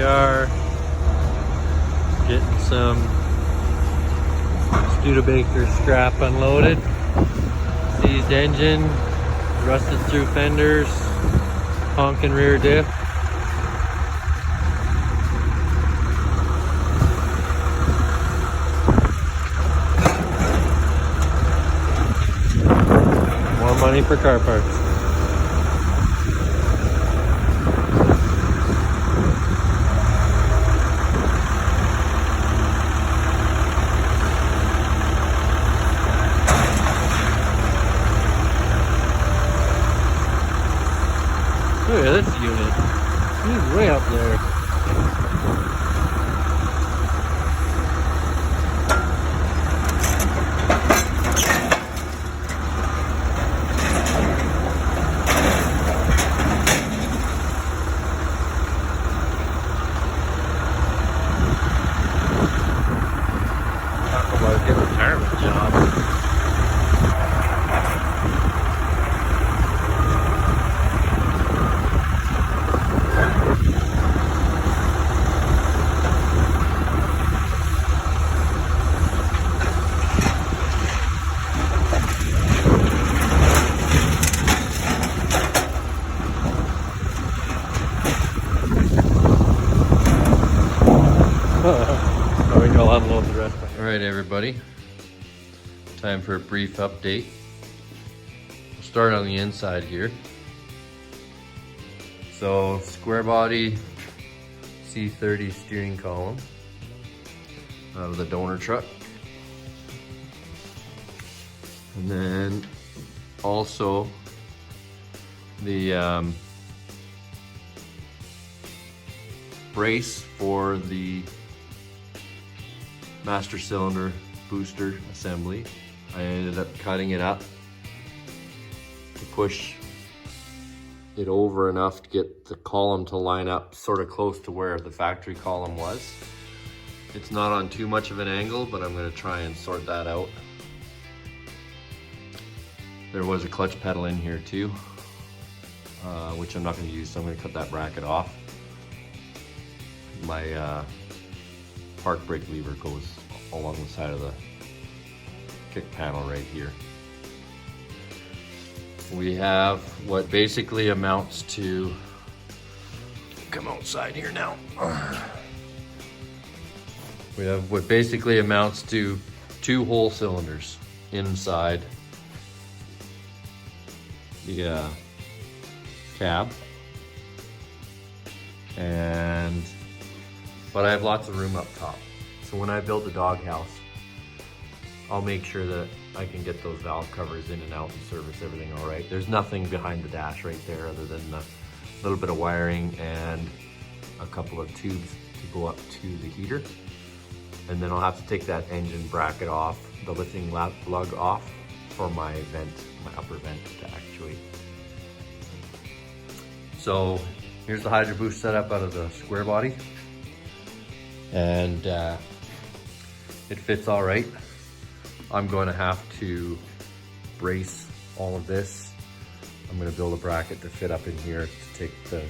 we are getting some Studebaker scrap unloaded. Seized engine, rusted through fenders, honking rear diff. More money for car parts. Look at this unit. He's way up there. Talk about a good retirement job. I think I'll unload the rest. All right, everybody. Time for a brief update. We'll start on the inside here. So, square body C30 steering column out of the donor truck. And then also the brace for the master cylinder booster assembly. I ended up cutting it up to push it over enough to get the column to line up sort of close to where the factory column was. It's not on too much of an angle, but I'm going to try and sort that out. There was a clutch pedal in here too, which I'm not going to use, so I'm going to cut that bracket off. My park brake lever goes along the side of the kick panel right here. We have what basically amounts to, come outside here now. We have what basically amounts to 2 whole cylinders inside the cab. But I have lots of room up top. So when I build the doghouse, I'll make sure that I can get those valve covers in and out and service everything all right. There's nothing behind the dash right there other than a little bit of wiring and a couple of tubes to go up to the heater. And then I'll have to take that engine bracket off, the lifting lug off for my vent, my upper vent to actuate. So here's the Hydro Boost setup out of the square body. And it fits all right. I'm going to have to brace all of this. I'm going to build a bracket to fit up in here to take the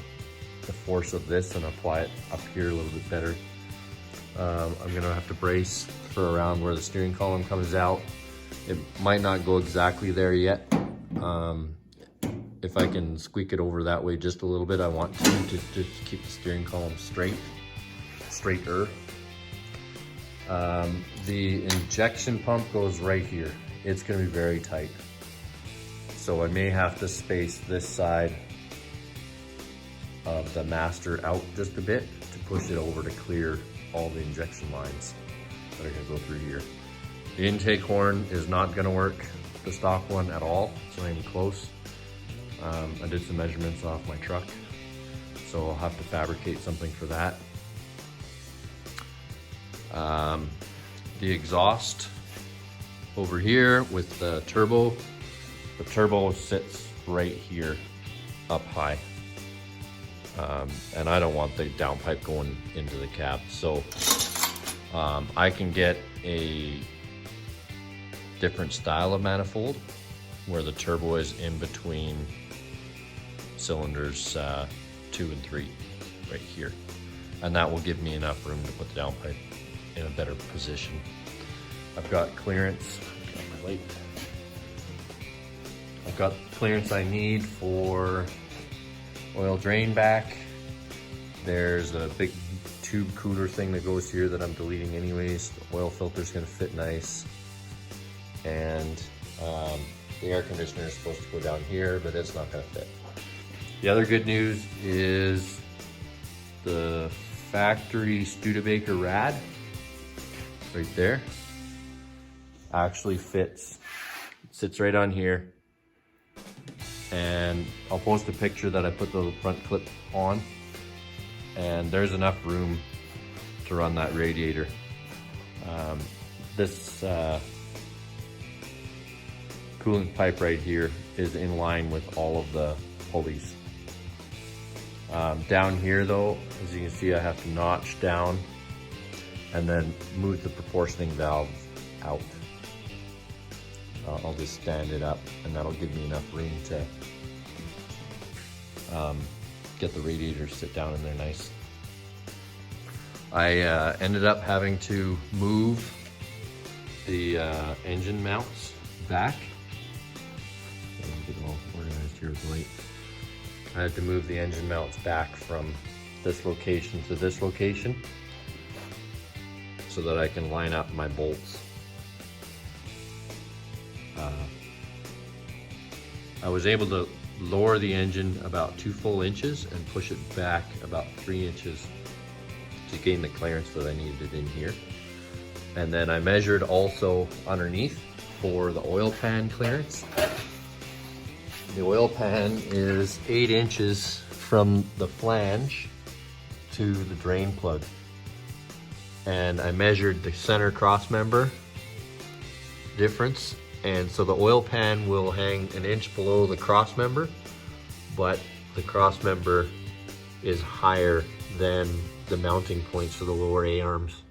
force of this and apply it up here a little bit better. I'm going to have to brace for around where the steering column comes out. It might not go exactly there yet. If I can squeak it over that way just a little bit, I want to just keep the steering column straighter. The injection pump goes right here. It's going to be very tight. So I may have to space this side of the master out just a bit to push it over to clear all the injection lines that are going to go through here. The intake horn is not going to work, the stock one, at all. It's not even close. I did some measurements off my truck, so I'll have to fabricate something for that. The exhaust over here with the turbo sits right here up high. And I don't want the downpipe going into the cab. So I can get a different style of manifold where the turbo is in between cylinders 2 and 3 right here. and that will give me enough room to put the downpipe in a better position. I've got clearance, got my light. I've got the clearance I need for oil drain back. There's a big tube cooler thing that goes here that I'm deleting anyways. The oil filter's gonna fit nice. And the air conditioner is supposed to go down here, but it's not gonna fit. The other good news is the factory Studebaker rad right there actually fits. It sits right on here. And I'll post a picture that I put the front clip on, and there's enough room to run that radiator. This coolant pipe right here is in line with all of the pulleys. Down here though, as you can see, I have to notch down and then move the proportioning valve out. I'll just stand it up, and that'll give me enough room to get the radiator to sit down in there nice. I ended up having to move the engine mounts back. Get it all organized here with the light. I had to move the engine mounts back from this location to this location so that I can line up my bolts. I was able to lower the engine about 2 full inches and push it back about 3 inches to gain the clearance that I needed in here. And then I measured also underneath for the oil pan clearance. The oil pan is 8 inches from the flange to the drain plug. And I measured the center cross member difference. And so the oil pan will hang 1 inch below the cross member, but the cross member is higher than the mounting points for the lower A-arms.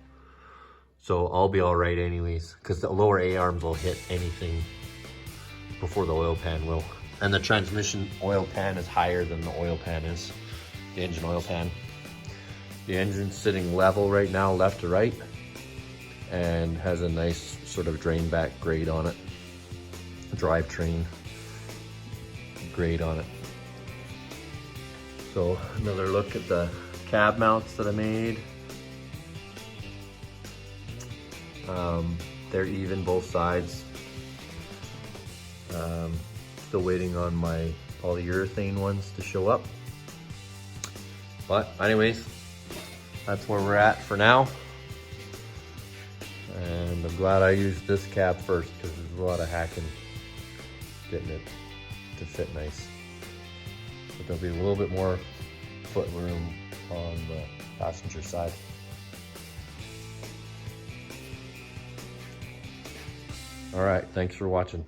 So I'll be all right anyways, because the lower A-arms will hit anything before the oil pan will. And the transmission oil pan is higher than the oil pan is, the engine oil pan. The engine's sitting level right now, left to right, and has a nice sort of drain back grade on it. Drivetrain grade on it. So another look at the cab mounts that I made. They're even both sides. Still waiting on my polyurethane ones to show up. But anyways, that's where we're at for now. And I'm glad I used this cab first, because there's a lot of hacking getting it to fit nice. But there'll be a little bit more foot room on the passenger side. All right, thanks for watching.